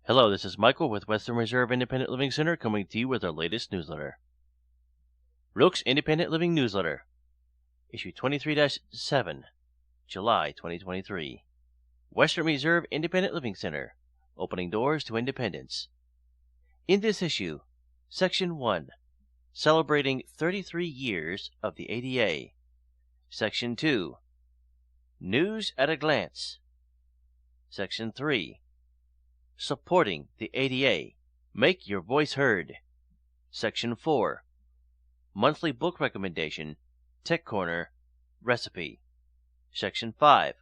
Hello, this is Michael with Western Reserve Independent Living Center coming to you with our latest newsletter. Wrilc's Independent Living Newsletter, Issue 23-7, July 2023. Western Reserve Independent Living Center, Opening Doors to Independence. In this issue, Section 1, Celebrating 33 Years of the ADA. Section 2, News at a Glance. Section 3, Supporting the ADA. Make your voice heard. Section 4. Monthly book recommendation. Tech Corner. Recipe. Section 5.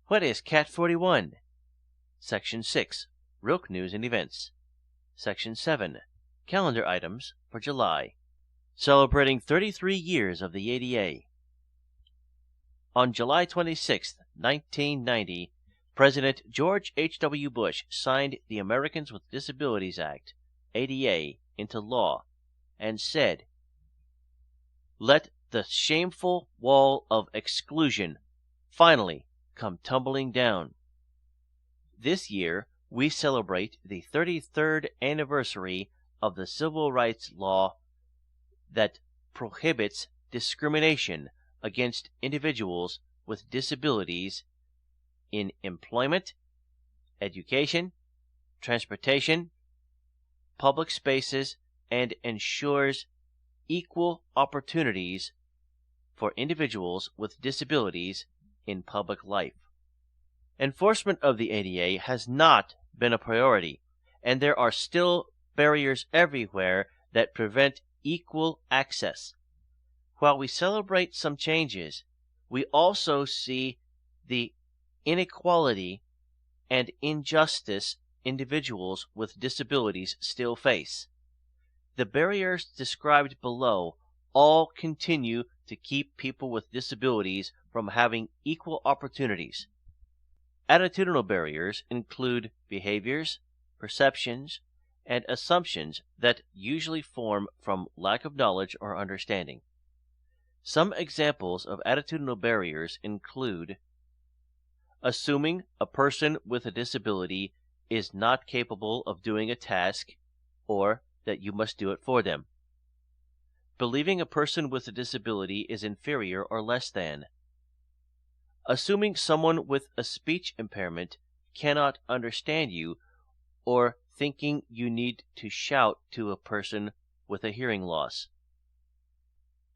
What is Cat 41? Section 6. Wrilc News and Events. Section 7. Calendar items for July. Celebrating 33 years of the ADA. On July 26, 1990, President George H.W. Bush signed the Americans with Disabilities Act, ADA, into law and said, "Let the shameful wall of exclusion finally come tumbling down." This year, we celebrate the 33rd anniversary of the civil rights law that prohibits discrimination against individuals with disabilities in employment, education, transportation, public spaces, and ensures equal opportunities for individuals with disabilities in public life. Enforcement of the ADA has not been a priority, and there are still barriers everywhere that prevent equal access. While we celebrate some changes, we also see the inequality and injustice individuals with disabilities still face. The barriers described below all continue to keep people with disabilities from having equal opportunities. Attitudinal barriers include behaviors, perceptions, and assumptions that usually form from lack of knowledge or understanding. Some examples of attitudinal barriers include assuming a person with a disability is not capable of doing a task or that you must do it for them. Believing a person with a disability is inferior or less than. Assuming someone with a speech impairment cannot understand you or thinking you need to shout to a person with a hearing loss.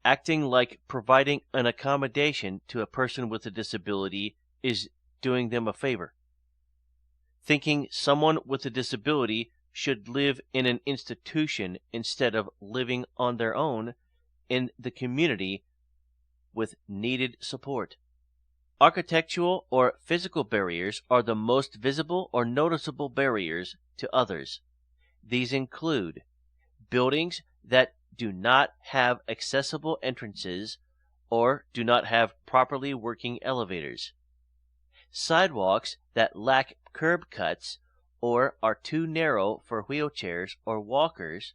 Acting like providing an accommodation to a person with a disability is doing them a favor. Thinking someone with a disability should live in an institution instead of living on their own in the community with needed support. Architectural or physical barriers are the most visible or noticeable barriers to others. These include buildings that do not have accessible entrances or do not have properly working elevators. Sidewalks that lack curb cuts or are too narrow for wheelchairs or walkers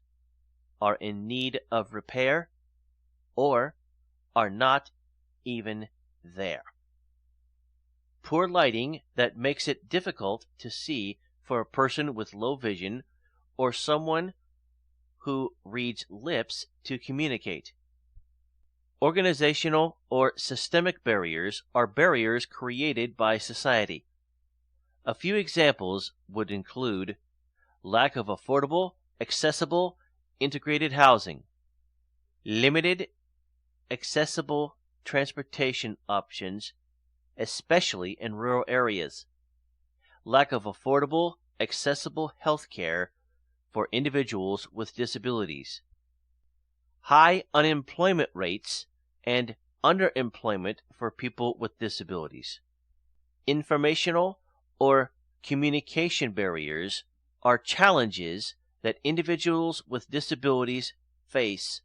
are in need of repair or are not even there. Poor lighting that makes it difficult to see for a person with low vision or someone who reads lips to communicate. Organizational or systemic barriers are barriers created by society. A few examples would include lack of affordable, accessible, integrated housing, limited accessible transportation options, especially in rural areas, lack of affordable, accessible health care for individuals with disabilities, high unemployment rates and underemployment for people with disabilities. Informational or communication barriers are challenges that individuals with disabilities face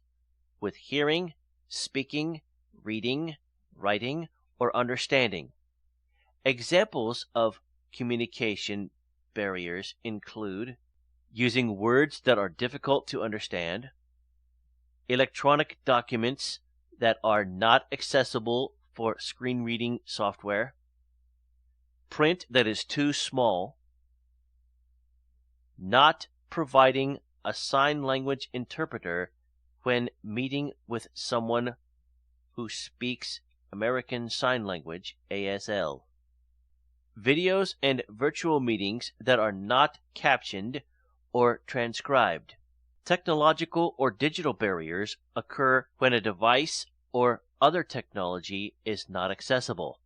with hearing, speaking, reading, writing, or understanding. Examples of communication barriers include using words that are difficult to understand, electronic documents that are not accessible for screen reading software, print that is too small, not providing a sign language interpreter when meeting with someone who speaks American Sign Language, ASL. Videos and virtual meetings that are not captioned or transcribed. Technological or digital barriers occur when a device or other technology is not accessible.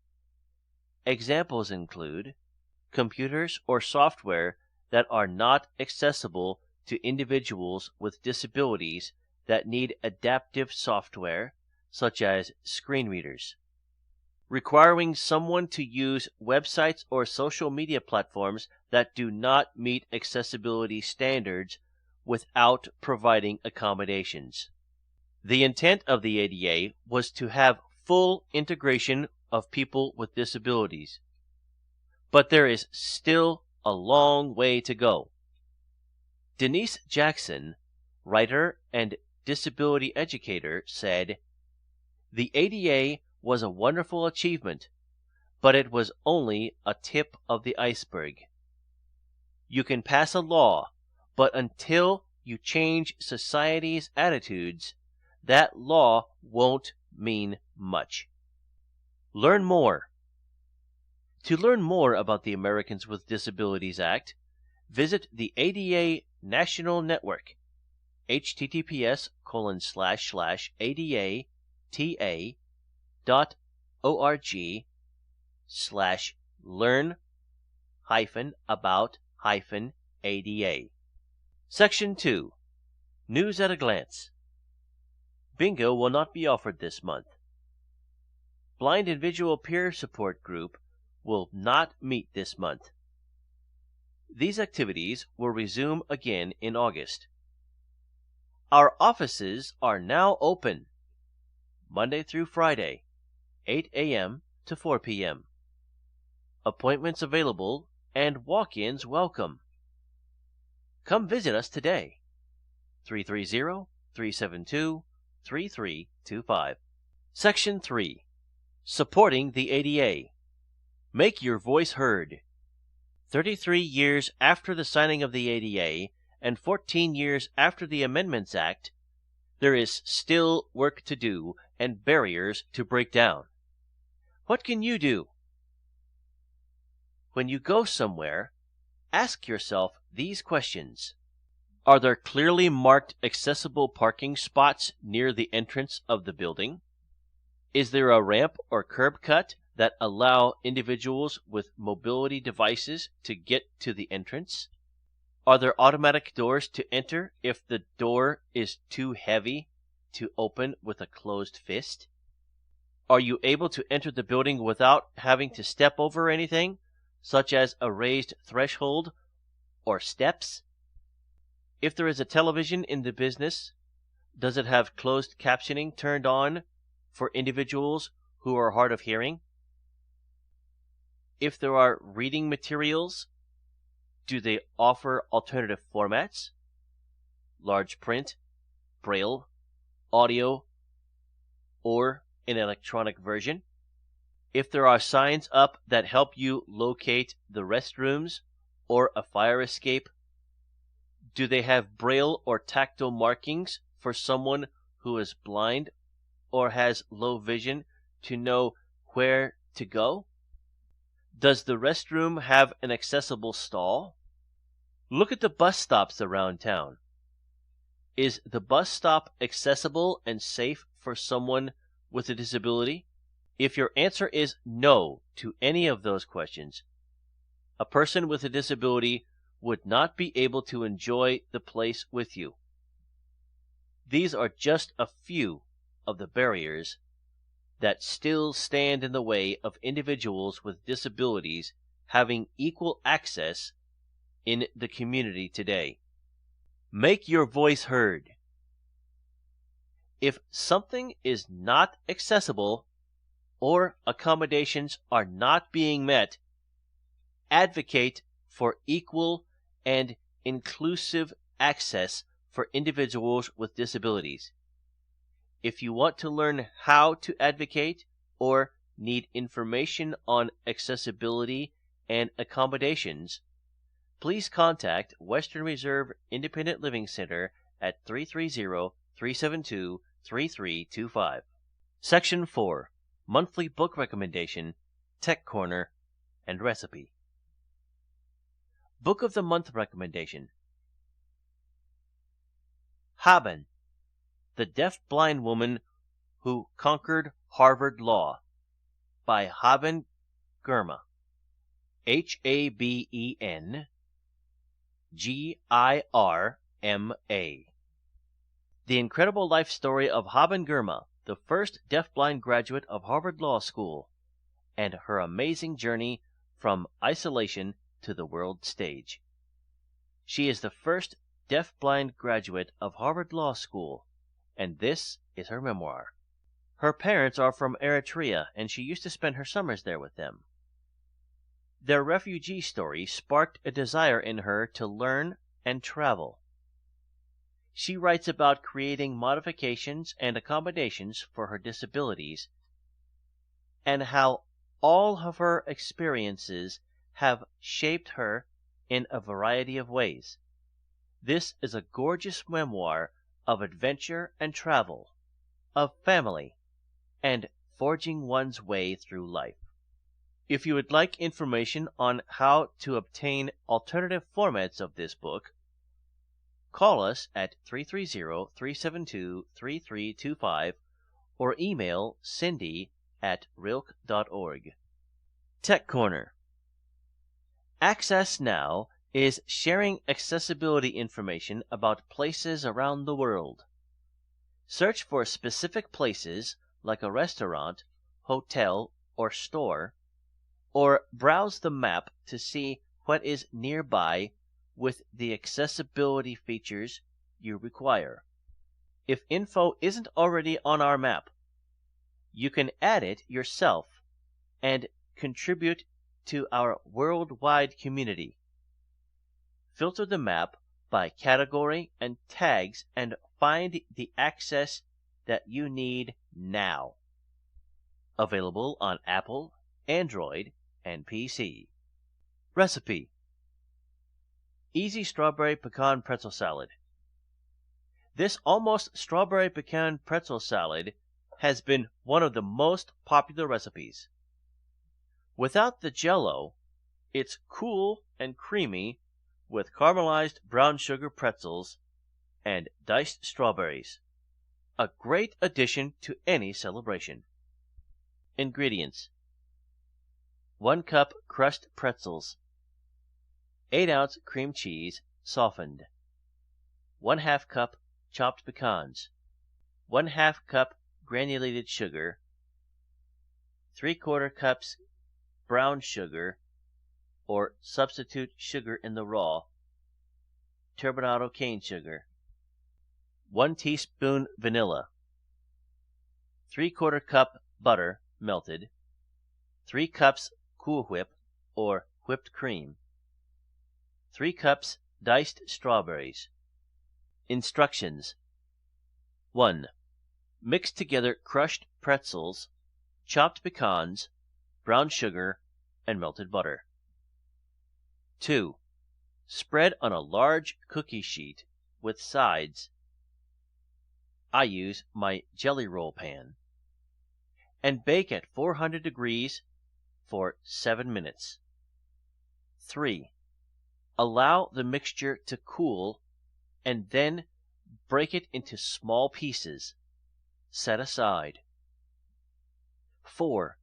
Examples include computers or software that are not accessible to individuals with disabilities that need adaptive software, such as screen readers. Requiring someone to use websites or social media platforms that do not meet accessibility standards without providing accommodations. The intent of the ADA was to have full integration of people with disabilities, but there is still a long way to go. Denise Jackson, writer and disability educator, said, "The ADA was a wonderful achievement, but it was only a tip of the iceberg. You can pass a law, but until you change society's attitudes, that law won't mean much." Learn more. To learn more about the Americans with Disabilities Act, visit the ADA National Network, https://adata.org/learn-about-ADA. Section 2. News at a Glance. Bingo will not be offered this month. Blind and Visual Peer Support Group will not meet this month. These activities will resume again in August. Our offices are now open, Monday through Friday, 8 a.m. to 4 p.m. Appointments available and walk-ins welcome. Come visit us today. 330-372-3325. Section 3. Supporting the ADA. Make your voice heard. 33 years after the signing of the ADA and 14 years after the Amendments Act, there is still work to do and barriers to break down. What can you do? When you go somewhere, ask yourself these questions. Are there clearly marked accessible parking spots near the entrance of the building? Is there a ramp or curb cut that allow individuals with mobility devices to get to the entrance? Are there automatic doors to enter if the door is too heavy to open with a closed fist? Are you able to enter the building without having to step over anything, such as a raised threshold or steps? If there is a television in the business, does it have closed captioning turned on for individuals who are hard of hearing? If there are reading materials, do they offer alternative formats? Large print, braille, audio, or an electronic version? If there are signs up that help you locate the restrooms or a fire escape, do they have braille or tactile markings for someone who is blind or has low vision to know where to go? Does the restroom have an accessible stall? Look at the bus stops around town. Is the bus stop accessible and safe for someone with a disability? If your answer is no to any of those questions, a person with a disability would not be able to enjoy the place with you. These are just a few of the barriers that still stand in the way of individuals with disabilities having equal access in the community today. Make your voice heard. If something is not accessible or accommodations are not being met, advocate for equal and inclusive access for individuals with disabilities. If you want to learn how to advocate or need information on accessibility and accommodations, please contact Western Reserve Independent Living Center at 330-372-3325. Section 4. Monthly Book Recommendation, Tech Corner, and Recipe. Book of the Month Recommendation. Haben, the Deaf-Blind Woman Who Conquered Harvard Law, by Haben Girma. Habengirma. The incredible life story of Haben Girma, the first deaf-blind graduate of Harvard Law School, and her amazing journey from isolation to the world stage. She is the first deaf-blind graduate of Harvard Law School, and this is her memoir. Her parents are from Eritrea, and she used to spend her summers there with them. Their refugee story sparked a desire in her to learn and travel. She writes about creating modifications and accommodations for her disabilities, and how all of her experiences have shaped her in a variety of ways. This is a gorgeous memoir of adventure and travel, of family, and forging one's way through life. If you would like information on how to obtain alternative formats of this book, call us at 330-372-3325 or email cindy@wrilc.org. Tech Corner. Access Now is sharing accessibility information about places around the world. Search for specific places like a restaurant, hotel, or store, or browse the map to see what is nearby with the accessibility features you require. If info isn't already on our map, you can add it yourself and contribute to our worldwide community. Filter the map by category and tags and find the access that you need now. Available on Apple, Android, and PC. Recipe. Easy Strawberry Pecan Pretzel Salad. This almost strawberry pecan pretzel salad has been one of the most popular recipes. Without the Jell-O, it's cool and creamy with caramelized brown sugar pretzels and diced strawberries. A great addition to any celebration. Ingredients: 1 cup crushed pretzels, 8-ounce cream cheese softened, 1/2 cup chopped pecans, 1/2 cup granulated sugar, 3/4 cups brown sugar or substitute sugar in the raw, turbinado cane sugar, 1 teaspoon vanilla, 3/4 cup butter melted, 3 cups Cool Whip or whipped cream, 3 cups diced strawberries. Instructions: 1. Mix together crushed pretzels, chopped pecans, brown sugar, and melted butter. 2. Spread on a large cookie sheet with sides. I use my jelly roll pan. And bake at 400 degrees for 7 minutes. 3. Allow the mixture to cool and then break it into small pieces. Set aside. 4.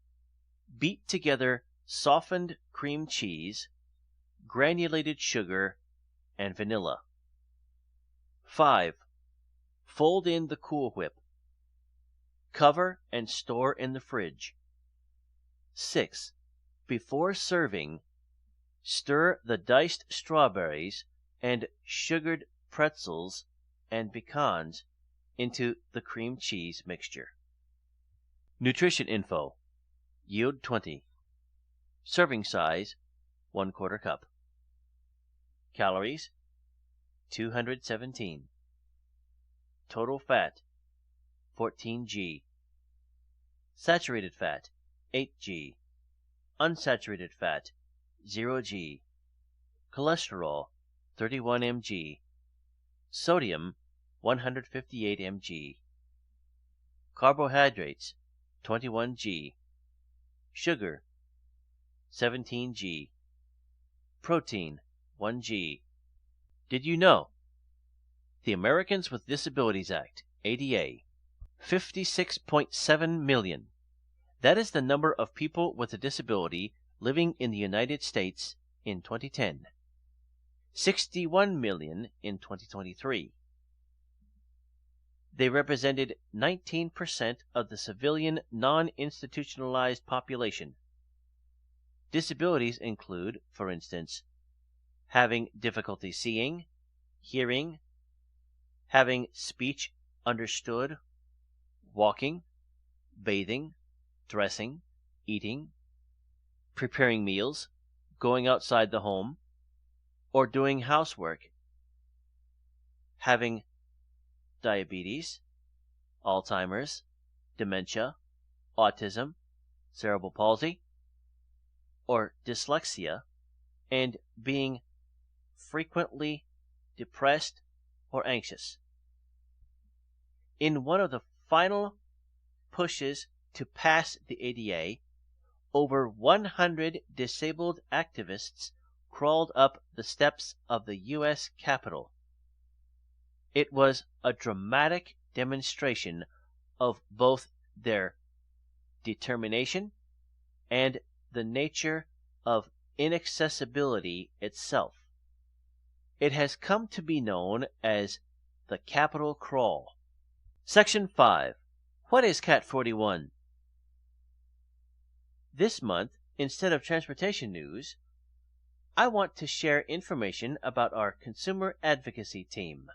Beat together softened cream cheese, granulated sugar, and vanilla. 5. Fold in the Cool Whip. Cover and store in the fridge. 6. Before serving, stir the diced strawberries and sugared pretzels and pecans into the cream cheese mixture. Nutrition info: Yield 20. Serving size: 1/4 cup. Calories: 217. Total fat: 14 g. Saturated fat: 8 g. Unsaturated fat: 0 g. cholesterol 31 mg, sodium 158 mg, carbohydrates 21 g, sugar 17 g, protein 1 g. Did you know the Americans with Disabilities Act, ADA, 56.7 million. That is the number of people with a disability living in the United States in 2010. 61 million in 2023. They represented 19% of the civilian non-institutionalized population. Disabilities include, for instance, having difficulty seeing, hearing, having speech understood, walking, bathing, dressing, eating, preparing meals, going outside the home, or doing housework, having diabetes, Alzheimer's, dementia, autism, cerebral palsy, or dyslexia, and being frequently depressed or anxious. In one of the final pushes to pass the ADA, over 100 disabled activists crawled up the steps of the U.S. Capitol. It was a dramatic demonstration of both their determination and the nature of inaccessibility itself. It has come to be known as the Capitol Crawl. Section 5. What is Cat 41? This month, instead of transportation news, I want to share information about our consumer advocacy team,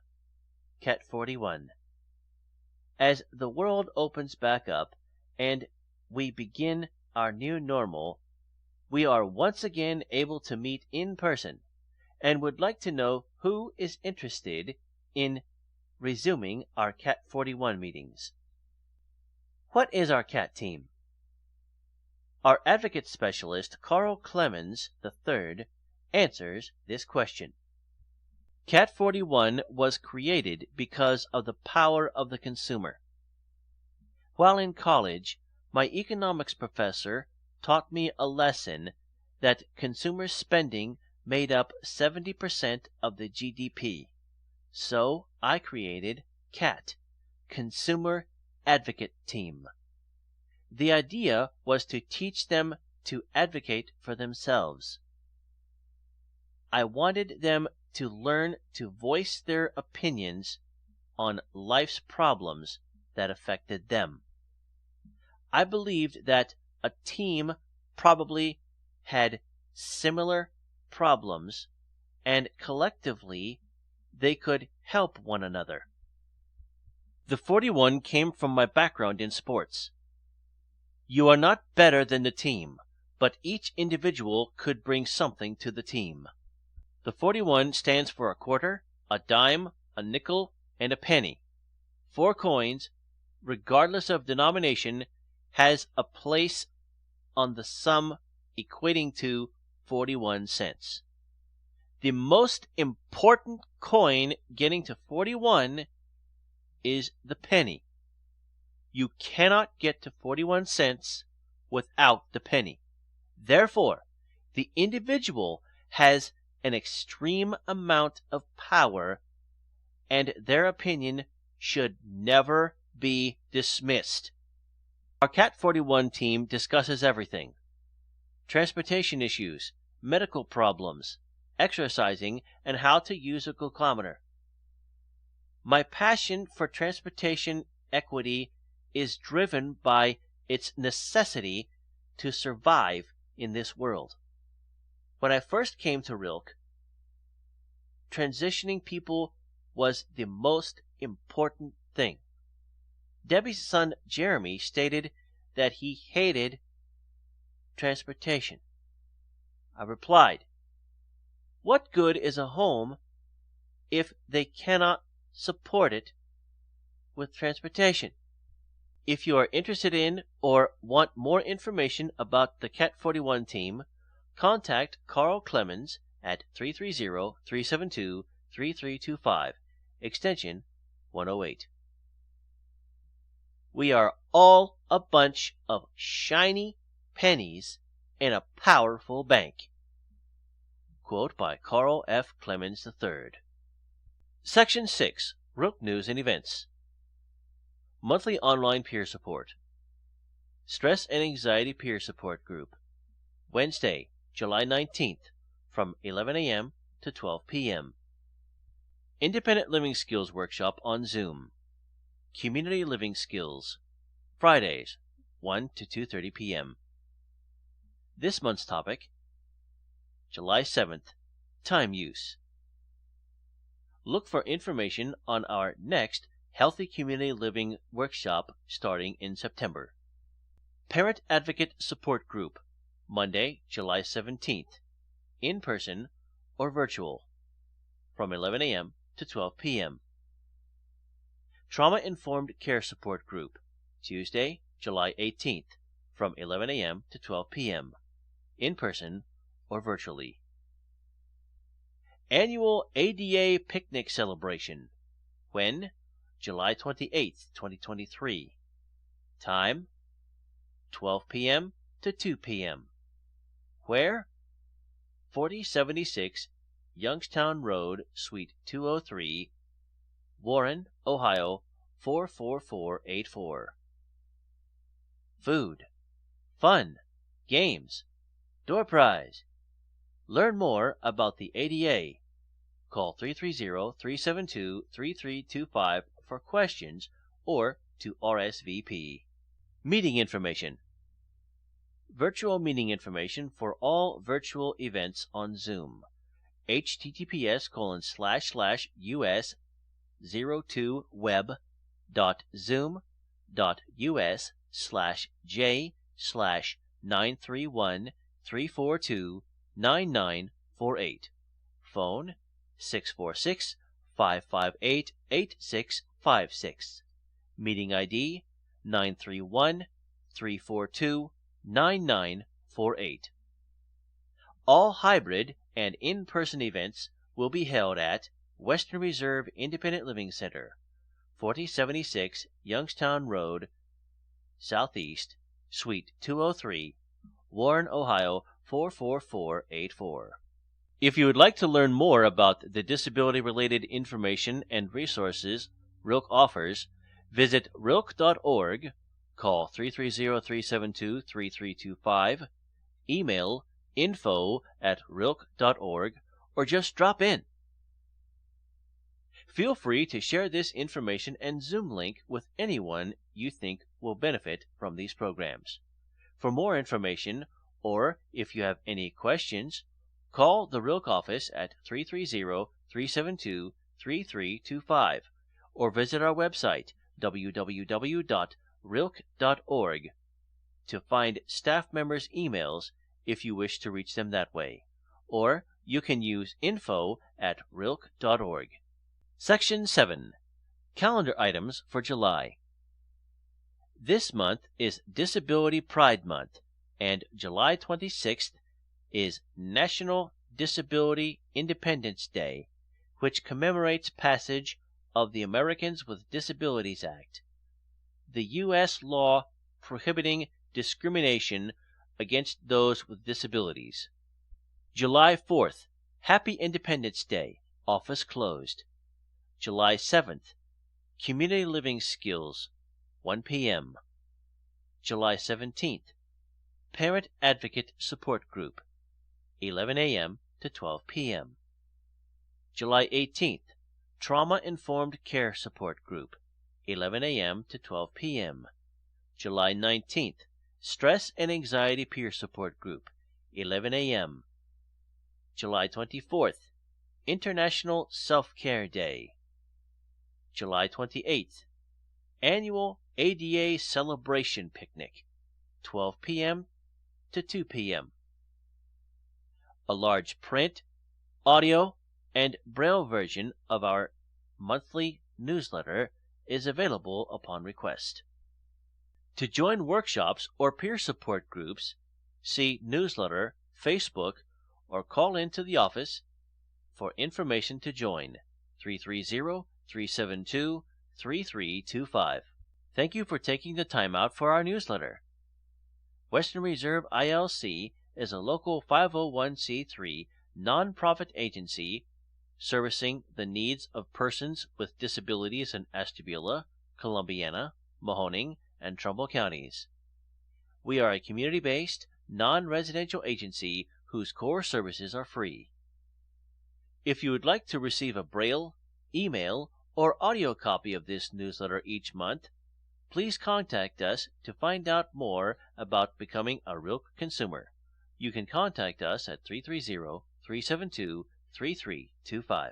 Cat 41. As the world opens back up and we begin our new normal, we are once again able to meet in person and would like to know who is interested in resuming our Cat 41 meetings. What is our CAT team? Our advocate specialist, Carl Clemens III, answers this question. Cat 41 was created because of the power of the consumer. While in college, my economics professor taught me a lesson that consumer spending made up 70% of the GDP. So I created CAT, Consumer Advocate Team. The idea was to teach them to advocate for themselves. I wanted them to learn to voice their opinions on life's problems that affected them. I believed that a team probably had similar problems, and collectively they could help one another. The 41 came from my background in sports. You are not better than the team, but each individual could bring something to the team. The 41 stands for a quarter, a dime, a nickel, and a penny. 4 coins, regardless of denomination, has a place on the sum equating to 41 cents. The most important coin getting to 41 is the penny. You cannot get to 41 cents without the penny. Therefore, the individual has an extreme amount of power, and their opinion should never be dismissed. Our Cat 41 team discusses everything: transportation issues, medical problems, exercising, and how to use a glucometer. My passion for transportation equity is driven by its necessity to survive in this world. When I first came to Wrilc, transitioning people was the most important thing. Debbie's son Jeremy stated that he hated transportation. I replied, "What good is a home if they cannot support it with transportation?" If you are interested in or want more information about the Cat 41 team, contact Carl Clemens at 330-372-3325, extension 108. We are all a bunch of shiny pennies in a powerful bank. Quote by Carl F. Clemens III. Section 6. Wrilc News and Events. Monthly online peer support. Stress and Anxiety Peer Support Group. Wednesday, July 19th, from 11 a.m. to 12 p.m. Independent Living Skills Workshop on Zoom. Community Living Skills. Fridays, 1 to 2:30 p.m. This month's topic, July 7th, Time Use. Look for information on our next Healthy Community Living Workshop starting in September. Parent Advocate Support Group, Monday, July 17th, in person or virtual, from 11 a.m. to 12 p.m. Trauma Informed Care Support Group, Tuesday, July 18th, from 11 a.m. to 12 p.m., in person or virtually. Annual ADA Picnic Celebration, when? July 28th, 2023. Time? 12 p.m. to 2 p.m. Where? 4076 Youngstown Road, Suite 203, Warren, Ohio 44484. Food, fun, games, door prize. Learn more about the ADA. Call 330-372-3325 for questions or to RSVP. Meeting information. Virtual meeting information for all virtual events on Zoom. https://us02web.zoom.us/j/931-342-9948. Phone 646-558-8656. Meeting ID 931-342-9948. All hybrid and in-person events will be held at Western Reserve Independent Living Center, 4076 Youngstown Road, Southeast, Suite 203, Warren, Ohio 44484. If you would like to learn more about the disability-related information and resources Wrilc offers, visit wrilc.org, call 330-372-3325, email info@wrilc.org, or just drop in. Feel free to share this information and Zoom link with anyone you think will benefit from these programs. For more information, or if you have any questions, call the Wrilc office at 330-372-3325, or visit our website, www.wrilc.org, to find staff members' emails if you wish to reach them that way, or you can use info@wrilc.org. Section 7. Calendar Items for July. This month is Disability Pride Month, and July 26th is National Disability Independence Day, which commemorates passage of the Americans with Disabilities Act, the U.S. law prohibiting discrimination against those with disabilities. July 4th, Happy Independence Day, office closed. July 7th, Community Living Skills, 1 p.m. July 17th, Parent Advocate Support Group, 11 a.m. to 12 p.m. July 18th, Trauma Informed Care Support Group, 11 a.m. to 12 p.m. July 19th, Stress and Anxiety Peer Support Group, 11 a.m. July 24th, International Self-Care Day. July 28th, Annual ADA Celebration Picnic, 12 p.m. to 2 p.m. A large print, audio, and braille version of our monthly newsletter is available upon request. To join workshops or peer support groups, see newsletter, Facebook, or call in to the office for information to join 330-372-3325. Thank you for taking the time out for our newsletter. Western Reserve ILC is a local 501c3 nonprofit agency servicing the needs of persons with disabilities in Ashtabula, Columbiana, Mahoning, and Trumbull counties. We are a community-based, non-residential agency whose core services are free. If you would like to receive a Braille, email, or audio copy of this newsletter each month, please contact us to find out more about becoming a Wrilc consumer. You can contact us at 330-372-3325.